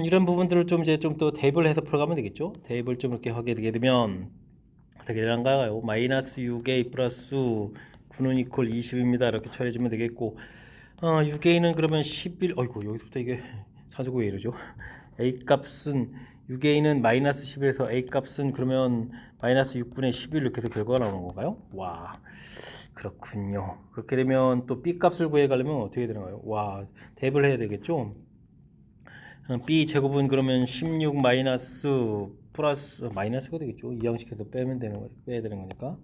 [SPEAKER 1] 이런 부분들을 좀 이제 좀 더 대입을 해서 풀어가면 되겠죠. 대입을 좀 이렇게 하게 되게 되면 어떻게 되는가요? 마이너스 6a 플러스 9는 이퀄 20입니다. 이렇게 처리해주면 되겠고 6a는 그러면 11. 어이구, 여기서부터 이게 산수고 왜 이러죠? a 값은 6a는 마이너스 11에서 a 값은 그러면 마이너스 6분의 11 이렇게 해서 결과가 나오는 건가요? 와, 그렇군요. 그렇게 되면 또 b 값을 구해가려면 어떻게 되나요? 와, 대입을 해야 되겠죠? b 제곱은 그러면 16 마이너스 플러스 마이너스가 되겠죠. 이 양식에서 빼야 되는 거니까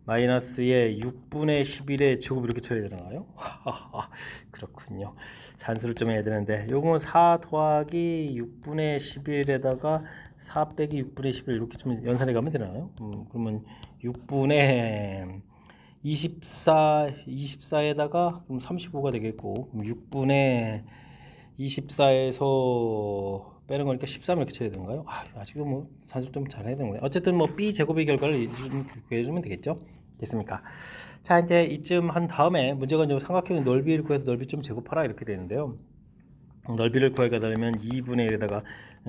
[SPEAKER 1] 마이너스에 6분의 11의 제곱 이렇게 처리해야 되나요? 그렇군요. 산수를 좀 해야 되는데 요건 4 더하기 6분의 11에다가 4 빼기 6분의 11 이렇게 좀 연산해 가면 되나요? 그러면 6분의 24에다가 그럼 35가 되겠고, 그럼 6분의 24에서 빼는 거니까 13 이렇게 처리해야 되는가요? 아직도 뭐 산수 좀 잘해야 되는 거예요. 어쨌든 뭐 b 제곱의 결과를 좀 구해주면 되겠죠. 됐습니까? 자, 이제 이쯤 한 다음에 문제가 이제 삼각형의 넓이를 구해서 넓이 좀 제곱하라 이렇게 되는데요. 넓이를 구하려면 2분의 1에다가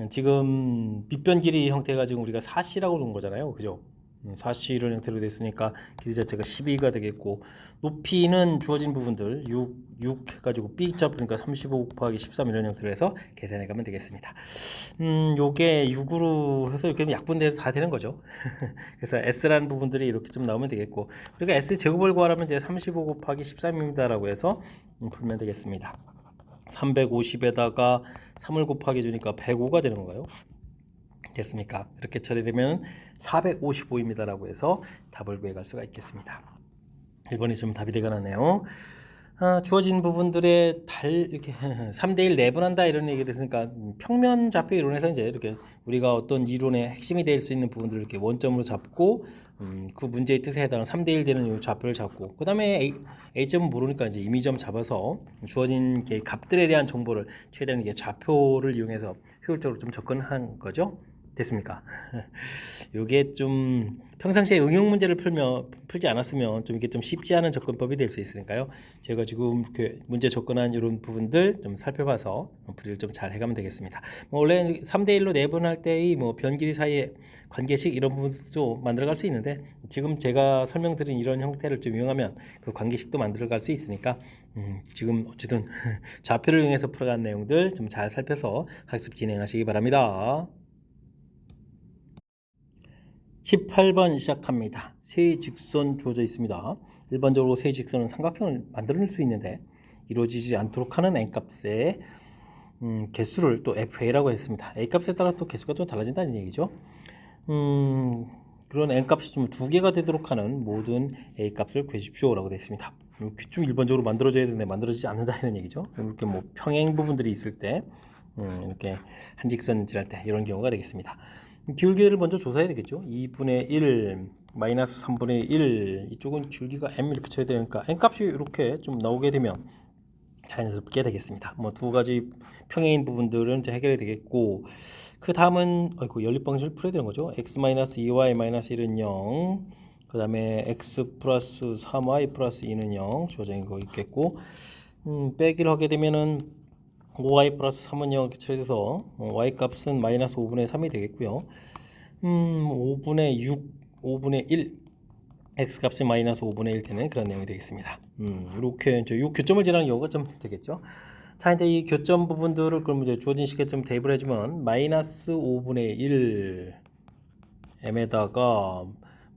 [SPEAKER 1] 지금 밑변 길이 형태가 지금 우리가 4c라고 놓은 거잖아요. 그죠? 4c 이런 형태로 됐으니까 길이 자체가 12가 되겠고, 높이는 주어진 부분들 6 해가지고 b자 그러니까 35 곱하기 13 이런 형태로 해서 계산해 가면 되겠습니다. 요게 6으로 해서 이렇게 약분돼도 다 되는 거죠. 그래서 s라는 부분들이 이렇게 좀 나오면 되겠고, 그러니까 s 제곱을 구하려면 이제 35 곱하기 13입니다라고 해서 풀면 되겠습니다. 350에다가 3을 곱하기 주니까 105가 되는 건가요? 됐습니까? 이렇게 처리되면 455입니다 라고 해서 답을 구해갈 수가 있겠습니다. 1번이 좀 답이 되가나네요. 주어진 부분들의 이렇게 3대1 내분한다 이런 얘기를 했으니까 평면 좌표 이론에서 이제 이렇게 우리가 어떤 이론의 핵심이 될 수 있는 부분들을 이렇게 원점으로 잡고 그 문제의 뜻에 해당하는 3대1 되는 이 좌표를 잡고, 그 다음에 A점은 모르니까 이제 임의점 잡아서 주어진 값들에 대한 정보를 최대한 이게 좌표를 이용해서 효율적으로 좀 접근한 거죠. 됐습니까? 이게 좀 평상시에 응용 문제를 풀지 않았으면 좀 이게 좀 쉽지 않은 접근법이 될 수 있으니까요. 제가 지금 이렇게 문제 접근한 이런 부분들 좀 살펴봐서 풀이를 좀 잘 해가면 되겠습니다. 원래 3대1로 내분할 때의 뭐 변길이 사이의 관계식 이런 부분도 만들어갈 수 있는데, 지금 제가 설명드린 이런 형태를 좀 이용하면 그 관계식도 만들어갈 수 있으니까 지금 어쨌든 좌표를 이용해서 풀어간 내용들 좀 잘 살펴서 학습 진행하시기 바랍니다. 18번 시작합니다. 세 직선 주어져 있습니다. 일반적으로 세 직선은 삼각형을 만들어낼 수 있는데 이루어지지 않도록 하는 n값의 개수를 또 fa라고 했습니다. a값에 따라 또 개수가 좀 달라진다는 얘기죠. 그런 n값이 좀 두 개가 되도록 하는 모든 a값을 구해주십시오 라고 되어 있습니다. 이렇게 좀 일반적으로 만들어져야 되는데 만들어지지 않는다 이런 얘기죠. 이렇게 뭐 평행 부분들이 있을 때 이렇게 한직선 지날 때 이런 경우가 되겠습니다. 기울기를 먼저 조사해야 되겠죠. 2분의 1 마이너스 3분의 1 이쪽은 기울기가 m 이렇게 쳐야 되니까 n값이 이렇게 좀 나오게 되면 자연스럽게 되겠습니다. 뭐 두 가지 평행인 부분들은 이제 해결이 되겠고, 그 다음은 연립 방식을 풀어야 되는 거죠. x 마이너스 2y 마이너스 1은 0, 그 다음에 x 플러스 3y 플러스 2는 0 주어진 거 있겠고, 빼기를 하게 되면은 5y 플러스 3은 0 이렇게 처리돼서 y 값은 마이너스 5분의 3이 되겠고요. 5분의 6, 5분의 1 x 값이 마이너스 5분의 1 되는 그런 내용이 되겠습니다. 이렇게 이제 이 교점을 지나는 경우가 좀 되겠죠. 자, 이제 이 교점 부분들을 그럼 이제 주어진 식에 좀 대입을 해주면 마이너스 5분의 1 m에다가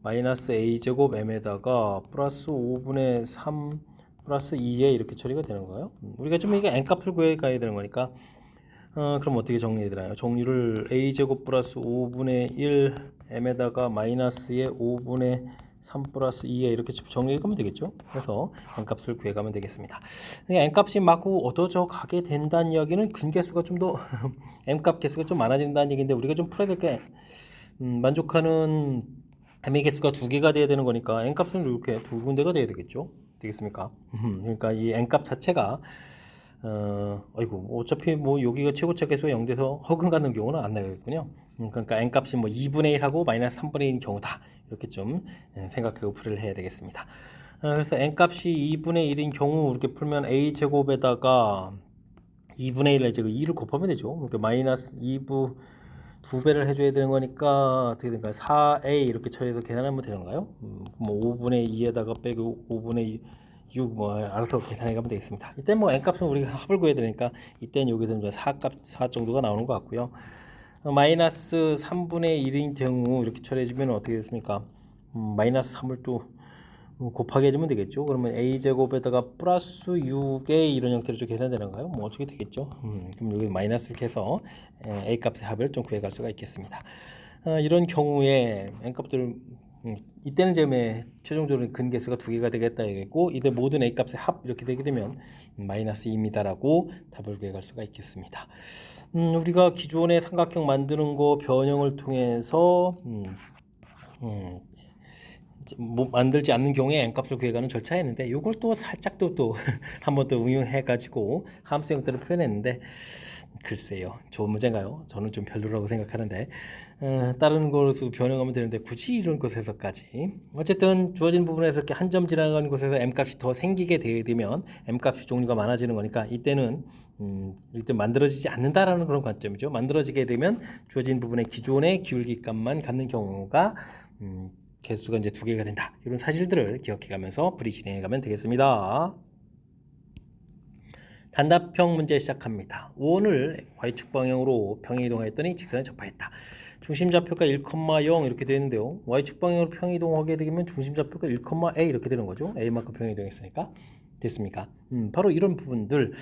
[SPEAKER 1] 마이너스 a 제곱 m에다가 플러스 5분의 3 플러스 2에 이렇게 처리가 되는 거예요. 우리가 좀 이게 n값을 구해 가야 되는 거니까 그럼 어떻게 정리해 드나요? 정리를 a 제곱 플러스 5분의 1 m에다가 마이너스의 5분의 3 플러스 2에 이렇게 정리해 가면 되겠죠. 그래서 n값을 구해 가면 되겠습니다. n값이 마구 얻어져 가게 된다는 이야기는 근개수가 좀 더 m값 개수가 좀 많아진다는 얘기인데, 우리가 좀 풀어야 될 게 만족하는 m의 개수가 두 개가 돼야 되는 거니까 n값은 이렇게 두 군데가 돼야 되겠죠. 되겠습니까? 그러니까 이 n값 자체가 어차피 뭐 여기가 최고차 개수가 0돼서 허근 갖는 경우는 안 나겠군요. 그러니까 n값이 뭐 2분의 1하고 마이너스 3분의 1인 경우다. 이렇게 좀 생각하고 풀이를 해야 되겠습니다. 그래서 n값이 2분의 1인 경우 이렇게 풀면 a제곱에다가 2분의 1에 이제 2를 곱하면 되죠. 그러니까 마이너스 2부 2배를 해줘야 되는 거니까 어떻게 될까요? 4a 이렇게 처리해서 계산하면 되는가요? 뭐 5분의 2에다가 빼고 5분의 6 뭐 알아서 계산해 가면 되겠습니다. 이때 뭐 n값은 우리가 합을 구해야 되니까 이때는 여기서 4값 4 정도가 나오는 것 같고요. 마이너스 3분의 1인 경우 이렇게 처리해주면 어떻게 됐습니까? 마이너스 3을 또 곱하기 해주면 되겠죠. 그러면 a제곱에다가 플러스 6a 이런 형태로 좀 계산되는가요? 뭐 어떻게 되겠죠? 그럼 여기 마이너스 이렇게 해서 a 값의 합을 좀 구해갈 수가 있겠습니다. 이런 경우에 n 값들 이때는 이제 최종적으로 근계수가 2개가 되겠다 이겠고 이때 모든 a 값의 합 이렇게 되게 되면 마이너스 2입니다라고 답을 구해갈 수가 있겠습니다. 우리가 기존의 삼각형 만드는 거 변형을 통해서 뭐 만들지 않는 경우에 n값을 구해가는 절차였는데 이걸 또 살짝 또 한 번 더 응용해 가지고 함수 형태로 표현했는데 글쎄요 좋은 문제인가요? 저는 좀 별로라고 생각하는데 다른 것으로 변형하면 되는데 굳이 이런 곳에서까지 어쨌든 주어진 부분에서 이렇게 한 점 지나가는 곳에서 m값이 더 생기게 되면 m값이 종류가 많아지는 거니까 이때는 이때 만들어지지 않는다라는 그런 관점이죠. 만들어지게 되면 주어진 부분의 기존의 기울기 값만 갖는 경우가 개수가 이제 2개가 된다. 이런 사실들을 기억해가면서 풀이 진행해가면 되겠습니다. 단답형 문제 시작합니다. 원을 y축 방향으로 평행 이동하였더니 직선에 접하였다. 중심좌표가 1,0 이렇게 되는데요. y축 방향으로 평행 이동하게 되면 중심좌표가 1,a 이렇게 되는 거죠. a만큼 평행 이동했으니까. 됐습니까? 바로 이런 부분들.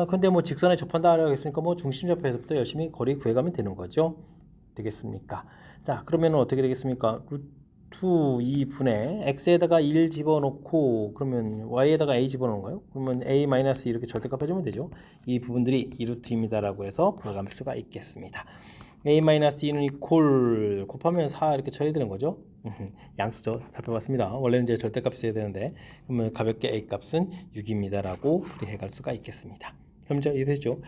[SPEAKER 1] 근데 뭐 직선에 접한다라고 했으니까 뭐 중심좌표에서부터 열심히 거리 구해가면 되는 거죠. 되겠습니까? 자, 그러면 어떻게 되겠습니까? 루트 2분의 x에다가 1 집어넣고 그러면 y에다가 a 집어넣은가요? 그러면 a-2 이렇게 절대값 해주면 되죠. 이 부분들이 2루트입니다 라고 해서 풀어갈 수가 있겠습니다. a-2는 이퀄 곱하면 4 이렇게 처리되는 거죠. 양수죠. 살펴봤습니다. 원래는 이제 절대값이 돼야 되는데 그러면 가볍게 a값은 6입니다 라고 풀이해갈 수가 있겠습니다. 그럼 이제 이해되죠?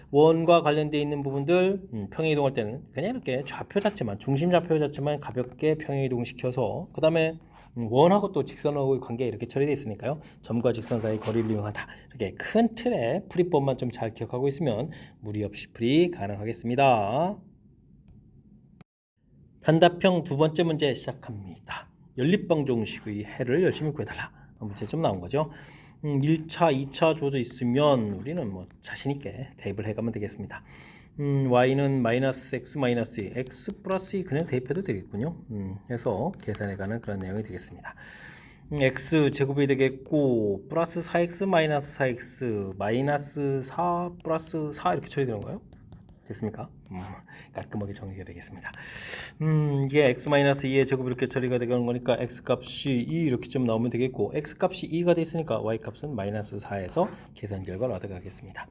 [SPEAKER 1] 원과 관련되어 있는 부분들 평행 이동할 때는 그냥 이렇게 좌표 자체만 중심 좌표 자체만 가볍게 평행 이동시켜서 그 다음에 원하고 또 직선하고의 관계 이렇게 처리되어 있으니까요. 점과 직선 사이 거리를 이용한다. 이렇게 큰 틀의 풀이법만 좀 잘 기억하고 있으면 무리 없이 풀이 가능하겠습니다. 단답형 두 번째 문제 시작합니다. 연립방정식의 해를 열심히 구해달라. 문제 좀 나온 거죠. 1차, 2차 주어져 있으면 우리는 뭐 자신있게 대입을 해가면 되겠습니다. y는 마이너스 x 마이너스 2, x 플러스 2 그냥 대입해도 되겠군요. 해서 계산해가는 그런 내용이 되겠습니다. x 제곱이 되겠고 플러스 4x 마이너스 4x 마이너스 4 플러스 4 이렇게 처리되는 거예요. 됐습니까? 깔끔하게 정리가 되겠습니다. 이게 x-2의 제곱 이렇게 처리가 되는 거니까 x값이 2 이렇게 좀 나오면 되겠고 x값이 2가 돼 있으니까 y값은 마이너스 4에서 계산 결과를 얻어가겠습니다.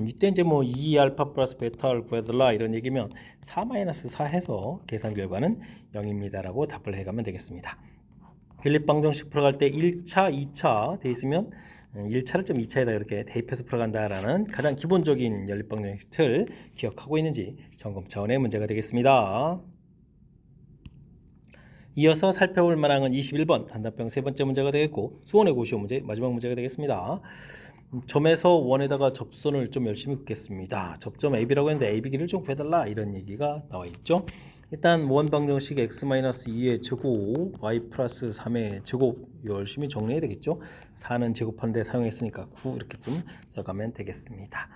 [SPEAKER 1] 이때 이제 뭐 2알파 플러스 베타를 구해달라 이런 얘기면 4 마이너스 4 해서 계산 결과는 0입니다 라고 답을 해가면 되겠습니다. 연립방정식 풀어갈 때 1차, 2차 돼 있으면 1차를 좀 2차에다 이렇게 대입해서 풀어간다라는 가장 기본적인 연립방정식 틀 기억하고 있는지 점검 차원의 문제가 되겠습니다. 이어서 살펴볼 만한 21번 단답형 세 번째 문제가 되겠고 수원의 고시오 문제 마지막 문제가 되겠습니다. 점에서 원에다가 접선을 좀 열심히 긋겠습니다. 접점 AB라고 했는데 AB 길이를 좀 구해달라 이런 얘기가 나와 있죠. 일단 원방정식 x-2의 제곱 y 플러스 3의 제곱 열심히 정리해야 되겠죠. 4는 제곱하는데 사용했으니까 9 이렇게 좀 써가면 되겠습니다.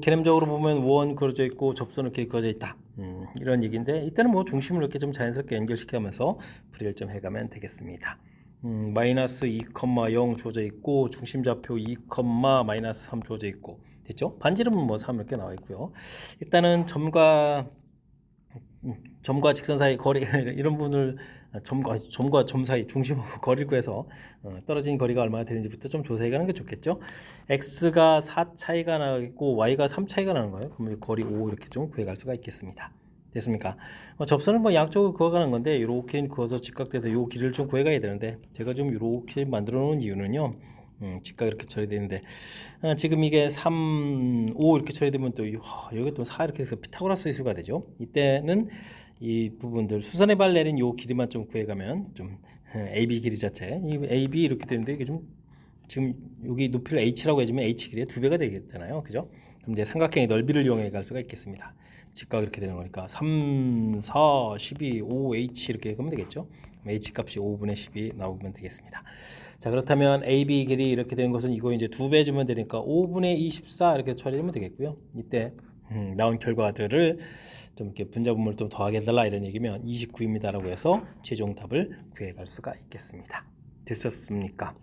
[SPEAKER 1] 개념적으로 보면 원 그어져 있고 접선은 이렇게 그어져 있다. 이런 얘기인데 이때는 뭐 중심을 이렇게 좀 자연스럽게 연결시켜가면서 풀이를 좀 해가면 되겠습니다. 마이너스 2,0 주어져 있고 중심좌표 2, 마이너스 3 주어져 있고 됐죠? 반지름은 뭐 3 이렇게 나와 있고요. 일단은 점과 직선 사이 거리 이런 부분을 점과 점 사이 중심하고 거리를 구해서 떨어진 거리가 얼마나 되는지부터 좀 조사해 가는 게 좋겠죠. x가 4 차이가 나고 y가 3 차이가 나는 거예요. 그러면 거리 5 이렇게 좀 구해갈 수가 있겠습니다. 됐습니까? 접선은 뭐 양쪽을 그어가는 건데 이렇게 그어서 직각돼서 이 길이를 좀 구해가야 되는데 제가 좀 이렇게 만들어 놓은 이유는요. 직각 이렇게 처리되는데 지금 이게 3, 5 이렇게 처리되면 또 여기 또 4 이렇게 해서 피타고라스 이수가 되죠. 이때는 이 부분들 수선의 발 내린 요 길이만 좀 구해가면 좀 AB 길이 자체 이 AB 이렇게 되는데 이게 좀 지금 여기 높이를 H라고 해주면 H 길이의 2배가 되겠잖아요. 그죠? 그럼 이제 삼각형의 넓이를 이용해 갈 수가 있겠습니다. 직각이 이렇게 되는 거니까 3, 4, 12, 5H 이렇게 하면 되겠죠. H 값이 5분의 10이 나오면 되겠습니다. 자, 그렇다면 AB 길이 이렇게 되는 것은 이거 이제 2배 주면 되니까 5분의 24 이렇게 처리하면 되겠고요. 이때 나온 결과들을 좀 이렇게 분자분모를 좀 더하게 해달라 이런 얘기면 29입니다라고 해서 최종 답을 구해갈 수가 있겠습니다. 되셨습니까?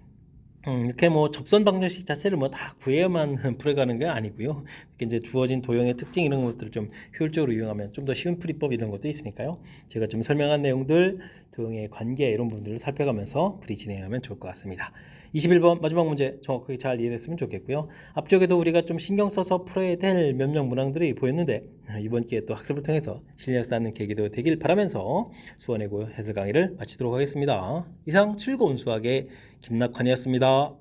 [SPEAKER 1] 이렇게 뭐 접선 방정식 자체를 뭐 다 구해야만 풀어가는 게 아니고요. 이렇게 이제 주어진 도형의 특징 이런 것들을 좀 효율적으로 이용하면 좀 더 쉬운 풀이법 이런 것도 있으니까요. 제가 좀 설명한 내용들, 도형의 관계 이런 부분들을 살펴가면서 풀이 진행하면 좋을 것 같습니다. 21번 마지막 문제 정확하게 잘 이해됐으면 좋겠고요. 앞쪽에도 우리가 좀 신경 써서 풀어야 될 몇몇 문항들이 보였는데 이번 기회에 또 학습을 통해서 실력 쌓는 계기도 되길 바라면서 수원외고 해설 강의를 마치도록 하겠습니다. 이상 즐거운 수학의 김낙환이었습니다.